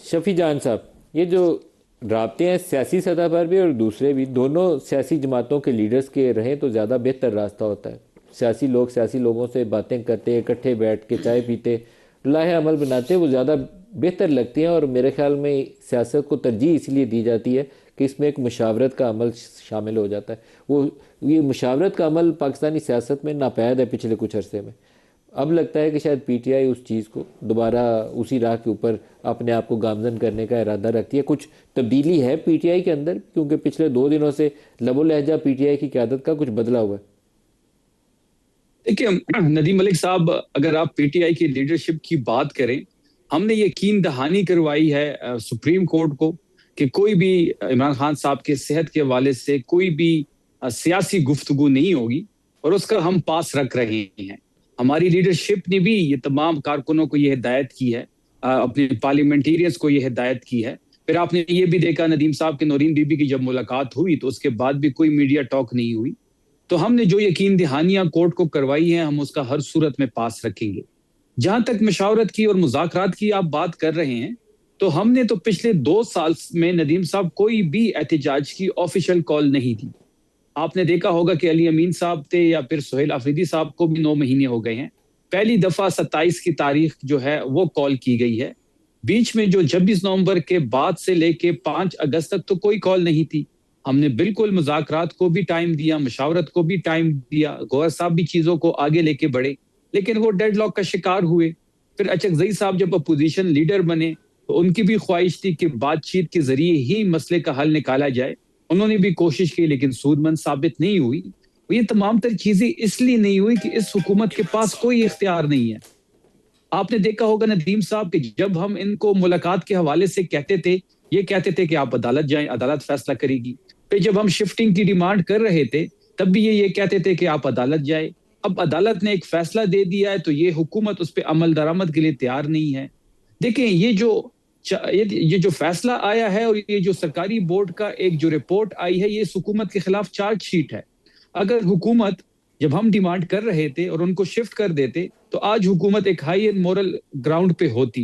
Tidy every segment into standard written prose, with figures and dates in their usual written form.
शफी जान साहब, ये जो राब्ते हैं सियासी सतह पर भी और दूसरे भी, दोनों सियासी जमातों के लीडर्स के रहें तो ज़्यादा बेहतर रास्ता होता है। सियासी लोगों से बातें करते, इकट्ठे बैठ के चाय पीते, लाहे अमल बनाते, वो ज़्यादा बेहतर लगती हैं। और मेरे ख्याल में सियासत को तरजीह इसलिए दी जाती है कि इसमें एक मुशावरत का अमल शामिल हो जाता है। वो ये मुशावरत का अमल पाकिस्तानी सियासत में नापैद है पिछले कुछ अरसे में। अब लगता है कि शायद पीटीआई उस चीज़ को दोबारा उसी राह के ऊपर अपने आप को गामजन करने का इरादा रखती है। कुछ तब्दीली है पीटीआई के अंदर, क्योंकि पिछले 2 दिनों से लबो लहजा पीटीआई की क़यादत का कुछ बदला हुआ है। देखिए नदीम मलिक साहब, अगर आप पीटीआई की लीडरशिप की बात करें, हमने यकीन दहानी करवाई है सुप्रीम कोर्ट को कि कोई भी इमरान खान साहब के सेहत के हवाले से कोई भी सियासी गुफ्तगू नहीं होगी, और उसका हम पास रख रहे हैं। हमारी लीडरशिप ने भी ये तमाम कारकुनों को ये हिदायत की है, अपने पार्लियामेंटेरियंस को ये हिदायत की है। फिर आपने ये भी देखा नदीम साहब के नौरीन बीबी की जब मुलाकात हुई तो उसके बाद भी कोई मीडिया टॉक नहीं हुई। तो हमने जो यकीन दहानियां कोर्ट को करवाई हैं, हम उसका हर सूरत में पास रखेंगे। जहां तक मशावरत की और मुज़ाकरात की आप बात कर रहे हैं, तो हमने तो पिछले 2 साल में नदीम साहब कोई भी एहतजाज की ऑफिशियल कॉल नहीं दी। आपने देखा होगा कि अली अमीन साहब थे या फिर सुहेल आफरीदी साहब को भी 9 महीने हो गए हैं। पहली दफा 27 की तारीख जो है वो कॉल की गई है। बीच में जो 26 नवंबर के बाद से लेके 5 अगस्त तक तो कोई कॉल नहीं थी। हमने बिल्कुल मुज़ाकरात को भी टाइम दिया, मशावरत को भी टाइम दिया, गौहर साहब भी चीजों को आगे लेके बढ़े, लेकिन वो डेडलॉक का शिकार हुए। फिर अचकजई साहब जब अपोजिशन लीडर बने तो उनकी भी ख्वाहिश थी कि बातचीत के जरिए ही मसले का हल निकाला जाए। उन्होंने भी कोशिश की, लेकिन सूदमंद साबित नहीं हुई। ये तमाम तर चीजें इसलिए नहीं हुई कि इस हुकूमत के पास कोई इख्तियार नहीं है। आपने देखा होगा नदीम साहब कि जब हम इनको मुलाकात के हवाले से कहते थे, ये कहते थे कि आप अदालत जाएं, अदालत फैसला करेगी। फिर जब हम शिफ्टिंग की डिमांड कर रहे थे, तब भी ये कहते थे कि आप अदालत जाए। अब अदालत ने एक फैसला दे दिया है तो ये हुकूमत उस पर अमल दरामद के लिए तैयार नहीं है। देखें, ये जो फैसला आया है और ये जो सरकारी बोर्ड का एक जो रिपोर्ट आई है, ये इस हुकूमत के खिलाफ चार्जशीट है। अगर हुकूमत, जब हम डिमांड कर रहे थे और उनको शिफ्ट कर देते, तो आज हुकूमत एक हाई एंड मोरल ग्राउंड पे होती।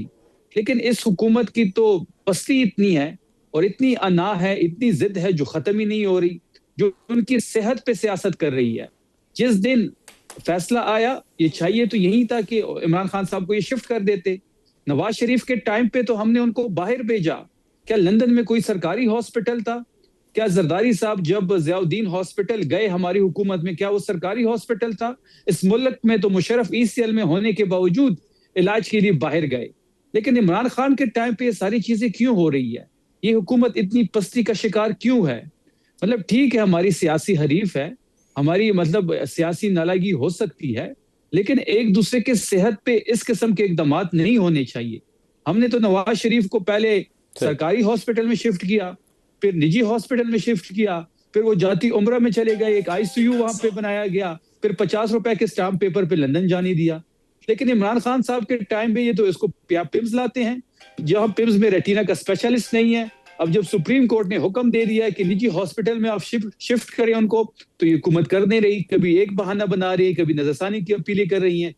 लेकिन इस हुकूमत की तो पस्ती इतनी है और इतनी अना है, इतनी जिद है जो खत्म ही नहीं हो रही, जो उनकी सेहत पे सियासत कर रही है। जिस दिन फैसला आया, ये चाहिए तो यही था कि इमरान खान साहब को ये शिफ्ट कर देते। नवाज शरीफ के टाइम पे तो हमने उनको बाहर भेजा। क्या लंदन में कोई सरकारी हॉस्पिटल था? क्या जरदारी साहब जब जियाउद्दीन हॉस्पिटल गए हमारी हुकूमत में, क्या वो सरकारी हॉस्पिटल था? इस मुल्क में तो मुशर्रफ ईसीएल में होने के बावजूद इलाज के लिए बाहर गए। लेकिन इमरान खान के टाइम पे ये सारी चीजें क्यों हो रही है? ये हुकूमत इतनी पस्ती का शिकार क्यों है? मतलब ठीक है, हमारी सियासी हरीफ है, हमारी मतलब सियासी नालायकी हो सकती है, लेकिन एक दूसरे के सेहत पे इस किस्म के इकदाम नहीं होने चाहिए। हमने तो नवाज शरीफ को पहले सरकारी हॉस्पिटल में शिफ्ट किया, फिर निजी हॉस्पिटल में शिफ्ट किया, फिर वो जाती उम्रा में चले गए, एक आईसीयू वहां पे बनाया गया, फिर 50 रुपए के स्टाम्प पेपर पे लंदन जाने दिया। लेकिन इमरान खान साहब के टाइम पे ये तो इसको पिम्स लाते हैं, जहां पिम्स में रेटिना का स्पेशलिस्ट नहीं है। अब जब सुप्रीम कोर्ट ने हुक्म दे दिया है कि निजी हॉस्पिटल में आप शिफ्ट करें उनको, तो ये हुकूमत कर नहीं रही, कभी एक बहाना बना रही है, कभी नजरसानी की अपीलें कर रही हैं।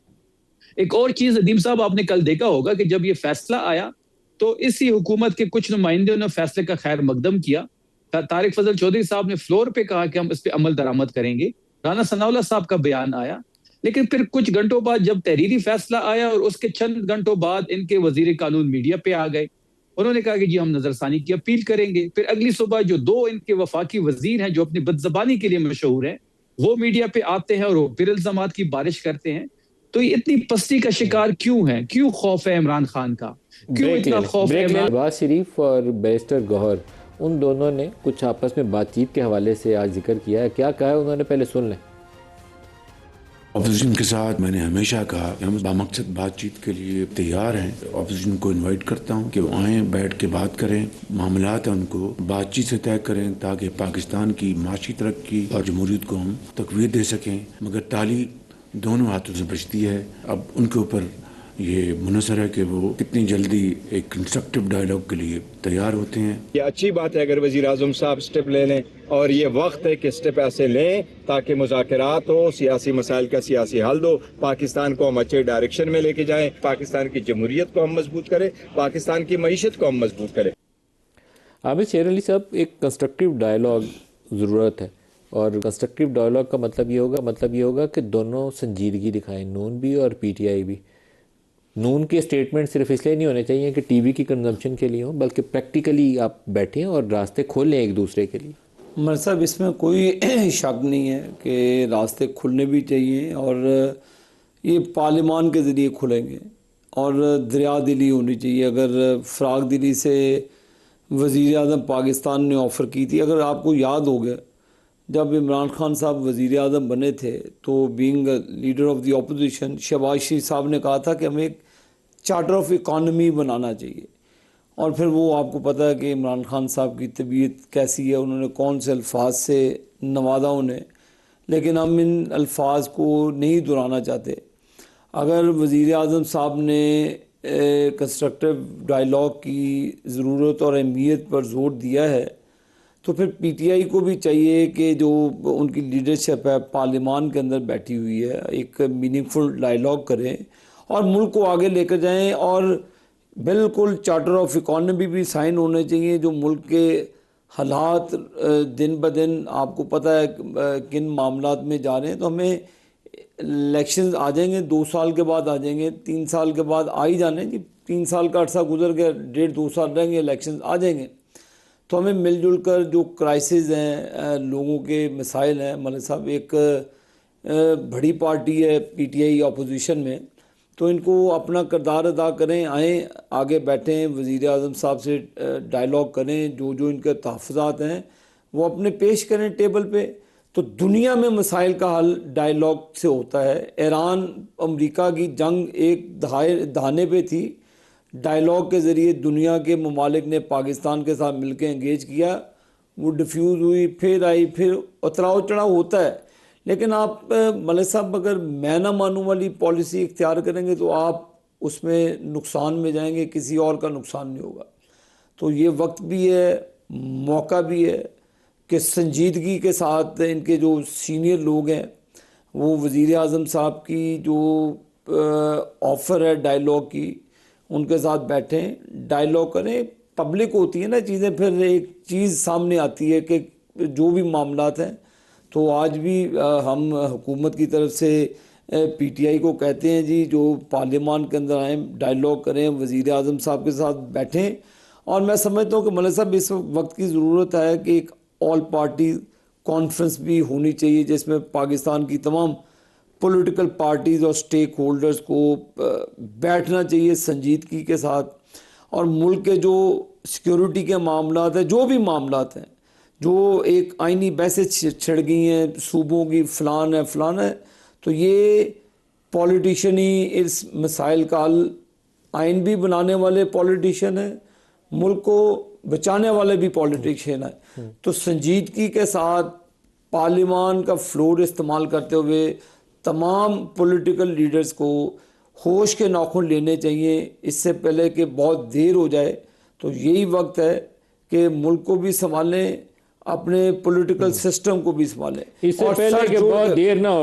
एक और चीज नदीम साहब, आपने कल देखा होगा कि जब ये फैसला आया तो इसी हुकूमत के कुछ नुमाइंदों ने फैसले का खैर मकदम किया। तारिक फजल चौधरी साहब ने फ्लोर पे कहा कि हम इस पे अमल दरामद करेंगे। राना सनाउल्लाह साहब का बयान आया, लेकिन फिर कुछ घंटों बाद जब तहरीरी फैसला आया और उसके चंद घंटों बाद इनके वजीर कानून मीडिया पे आ गए, उन्होंने कहा कि जी हम नजरसानी की अपील करेंगे। फिर अगली सुबह जो दो इनके वफाकी वजीर हैं जो अपनी बदजबानी के लिए मशहूर हैं, वो मीडिया पे आते हैं और वो फिर इल्जामात की बारिश करते हैं। तो ये इतनी पस्ती का शिकार क्यों है? क्यों खौफ है इमरान खान का? क्यों इतना खौफ है? नवाज शरीफ और बैरिस्टर गौहर, उन दोनों ने कुछ आपस में बातचीत के हवाले से आज जिक्र किया है। क्या कहा है उन्होंने, पहले सुन लें। ऑपोजिशन के साथ मैंने हमेशा कहा कि हम बामकसद बातचीत के लिए तैयार हैं। ऑपोजिशन को इनवाइट करता हूं कि वो आएँ, बैठ के बात करें, मामलात हैं उनको बातचीत से तय करें, ताकि पाकिस्तान की माशी तरक्की और जमहूरियत को हम तकवीत दे सकें। मगर ताली दोनों हाथों से बचती है। अब उनके ऊपर ये मुनसर है कि वो कितनी जल्दी एक कंस्ट्रक्टिव डायलॉग के लिए तैयार होते हैं। ये अच्छी बात है अगर वज़ीर आज़म साहब स्टेप ले लें, और ये वक्त है कि स्टेप ऐसे लें ताकि मुज़ाकरात हो, सियासी मसाइल का सियासी हल हो, पाकिस्तान को हम अच्छे डायरेक्शन में लेके जाएं, पाकिस्तान की जमहूरियत को हम मजबूत करें, पाकिस्तान की मईशत को हम मजबूत करें। आमिर शेर अली साहब, एक कंस्ट्रक्टिव डायलॉग ज़रूरत है, और कंस्ट्रक्टिव डायलॉग का मतलब ये होगा कि दोनों संजीदगी दिखाएं, नून भी और पीटीआई भी। नून के स्टेटमेंट सिर्फ इसलिए नहीं होने चाहिए कि टीवी की कंजम्पशन के लिए हो, बल्कि प्रैक्टिकली आप बैठें और रास्ते खोलें एक दूसरे के लिए। मर साहब, इसमें कोई शक नहीं है कि रास्ते खुलने भी चाहिए, और ये पार्लियामान के ज़रिए खुलेंगे, और दरिया दिली होनी चाहिए। अगर फ़राग दिली से वज़ीर आज़म पाकिस्तान ने ऑफ़र की थी, अगर आपको याद हो गया, जब इमरान खान साहब वज़ीर आज़म बने थे तो being leader of the opposition, Shehbaz Sharif साहब ने कहा था कि हमें एक चार्टर ऑफ इकॉनमी बनाना चाहिए। और फिर वो आपको पता है कि इमरान खान साहब की तबीयत कैसी है, उन्होंने कौन से अल्फाज से नवाजा उन्हें, लेकिन हम इन अल्फाज को नहीं दोहराना चाहते। अगर वज़ीर आज़म साहब ने कंस्ट्रक्टिव डायलॉग की ज़रूरत और अहमियत पर ज़ोर दिया है, तो फिर पीटीआई को भी चाहिए कि जो उनकी लीडरशिप है पार्लियामान के अंदर बैठी हुई है, एक मीनिंगफुल डायलॉग करें और मुल्क को आगे लेकर जाएं। और बिल्कुल चार्टर ऑफ इकॉनमी भी साइन होने चाहिए। जो मुल्क के हालात दिन ब दिन आपको पता है किन मामलात में जा रहे हैं, तो हमें इलेक्शंस आ जाएंगे, 2 साल के बाद आ जाएंगे, 3 साल के बाद आ ही जाने जी। 3 साल का अर्सा गुजर गया, 1.5-2 साल रहेंगे, इलेक्शंस आ जाएंगे। तो हमें मिलजुल कर जो क्राइसिस हैं, लोगों के मसाइल हैं, मलिक साहब एक बड़ी पार्टी है पीटीआई अपोजिशन में, तो इनको अपना किरदार अदा करें, आएँ आगे बैठें, वज़ीर आज़म साहब से डायलॉग करें, जो जो इनके तहफ़्फ़ुज़ात हैं वो अपने पेश करें टेबल पे। तो दुनिया में मसाइल का हल डायलॉग से होता है। ईरान अमेरिका की जंग एक दहाने पे थी, डायलॉग के ज़रिए दुनिया के ममालिक ने पाकिस्तान के साथ मिलकर एंगेज किया, वो डिफ्यूज़ हुई, फिर आई, फिर उतराव चढ़ाव होता है। लेकिन आप मलिक साहब अगर मैं ना मानूं वाली पॉलिसी इख्तियार करेंगे तो आप उसमें नुकसान में जाएंगे, किसी और का नुकसान नहीं होगा। तो ये वक्त भी है, मौका भी है कि संजीदगी के साथ इनके जो सीनियर लोग हैं वो वज़ीर आज़म साहब की जो ऑफ़र है डायलॉग की, उनके साथ बैठें, डायलॉग करें। पब्लिक होती है ना चीज़ें, फिर एक चीज़ सामने आती है कि जो भी मामलात हैं, तो आज भी हम हुकूमत की तरफ से पीटीआई को कहते हैं जी, जो पार्लियामान के अंदर आएँ, डायलॉग करें, वज़ीर आज़म साहब के साथ बैठें। और मैं समझता हूँ कि मलिक साहब इस वक्त की ज़रूरत है कि एक ऑल पार्टी कॉन्फ्रेंस भी होनी चाहिए, जिसमें पाकिस्तान की तमाम पॉलिटिकल पार्टीज़ और स्टेक होल्डर्स को बैठना चाहिए संजीदगी के साथ, और मुल्क के जो सिक्योरिटी के मामलात हैं, जो भी मामलात हैं, जो एक आइनी बहसें छिड़ गई हैं सूबों की, फ़लान है, तो ये पॉलिटिशियन ही इस मसाइल का हल, आइन भी बनाने वाले पॉलिटिशियन हैं, मुल्क को बचाने वाले भी पॉलिटिशियन हैं। तो संजीदगी के साथ पार्लियामान का फ्लोर इस्तेमाल करते हुए तमाम पॉलिटिकल लीडर्स को होश के नाखून लेने चाहिए, इससे पहले कि बहुत देर हो जाए। तो यही वक्त है कि मुल्क को भी संभालें, अपने पॉलिटिकल सिस्टम को भी संभालें, इससे पहले कि बहुत देर ना हो।